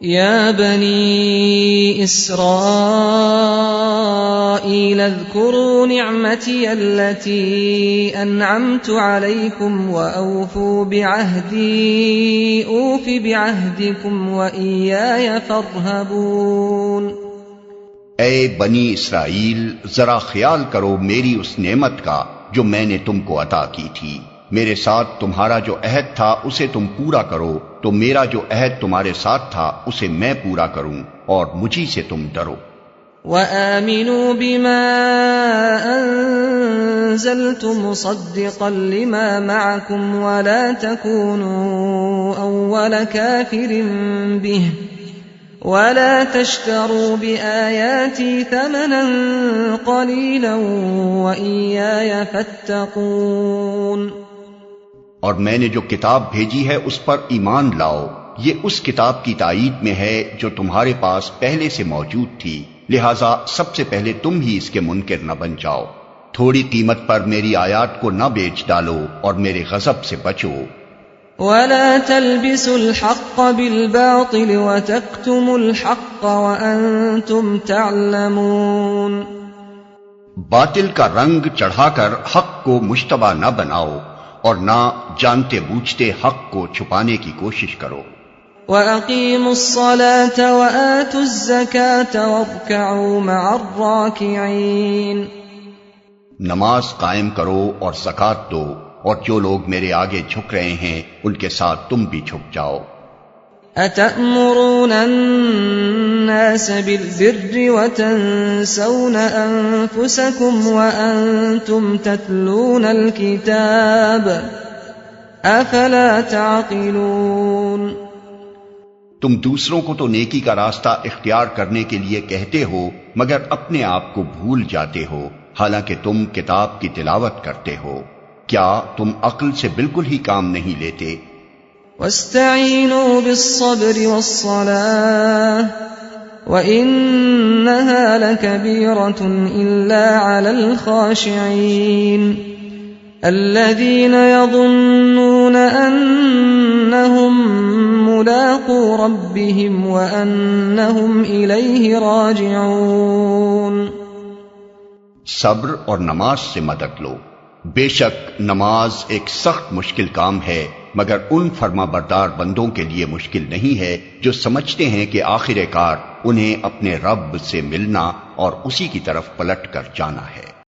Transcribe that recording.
يا بني إسرائيل اذكروا نعمتي التي أنعمت عليكم وأوفوا بعهدي أوف بعهدكم وإياي فارهبون۔ اے بنی اسرائیل، ذرا خیال کرو میری اس نعمت کا جو میں نے تم کو عطا کی تھی، میرے ساتھ تمہارا جو عہد تھا اسے تم پورا کرو، تو میرا جو عہد تمہارے ساتھ تھا اسے میں پورا کروں، اور مجھی سے تم ڈرو۔ وآمنوا بما أنزلت مصدقا لما معكم ولا تكونوا أول كافر به ولا تشتروا بآياتي ثمنا قليلا وإياي فاتقون۔ اور میں نے جو کتاب بھیجی ہے اس پر ایمان لاؤ، یہ اس کتاب کی تائید میں ہے جو تمہارے پاس پہلے سے موجود تھی، لہذا سب سے پہلے تم ہی اس کے منکر نہ بن جاؤ، تھوڑی قیمت پر میری آیات کو نہ بیچ ڈالو اور میرے غضب سے بچو۔ ولا تلبسوا الحق بالباطل وتكتموا الحق وأنتم تعلمون۔ باطل کا رنگ چڑھا کر حق کو مشتبہ نہ بناؤ اور نہ جانتے بوجھتے حق کو چھپانے کی کوشش کرو۔ وَأَقِيمُوا الصَّلَاةَ وَآتُوا الزَّكَاةَ وَارْكَعُوا مَعَ الرَّاكِعِينَ۔ نماز قائم کرو اور زکوٰۃ دو، اور جو لوگ میرے آگے جھک رہے ہیں ان کے ساتھ تم بھی جھک جاؤ۔ أَتَأْمُرُونَ النَّاسَ بِالْبِرِّ وَتَنْسَوْنَ أَنفُسَكُمْ وَأَنْتُمْ تَتْلُونَ الْكِتَابَ أَفَلَا تَعْقِلُونَ۔ تم دوسروں کو تو نیکی کا راستہ اختیار کرنے کے لیے کہتے ہو مگر اپنے آپ کو بھول جاتے ہو، حالانکہ تم کتاب کی تلاوت کرتے ہو، کیا تم عقل سے بالکل ہی کام نہیں لیتے؟ وَاسْتَعِينُوا بِالصَّبْرِ وَالصَّلَاةِ وَإِنَّهَا لَكَبِيرَةٌ إِلَّا عَلَى الْخَاشِعِينَ الَّذِينَ يَظُنُّونَ أَنَّهُمْ مُلَاقُو رَبِّهِمْ وَأَنَّهُمْ إِلَيْهِ رَاجِعُونَ۔ صبر اور نماز سے مدد لو، بے شک نماز ایک سخت مشکل کام ہے، مگر ان فرما بردار بندوں کے لیے مشکل نہیں ہے جو سمجھتے ہیں کہ آخر کار انہیں اپنے رب سے ملنا اور اسی کی طرف پلٹ کر جانا ہے۔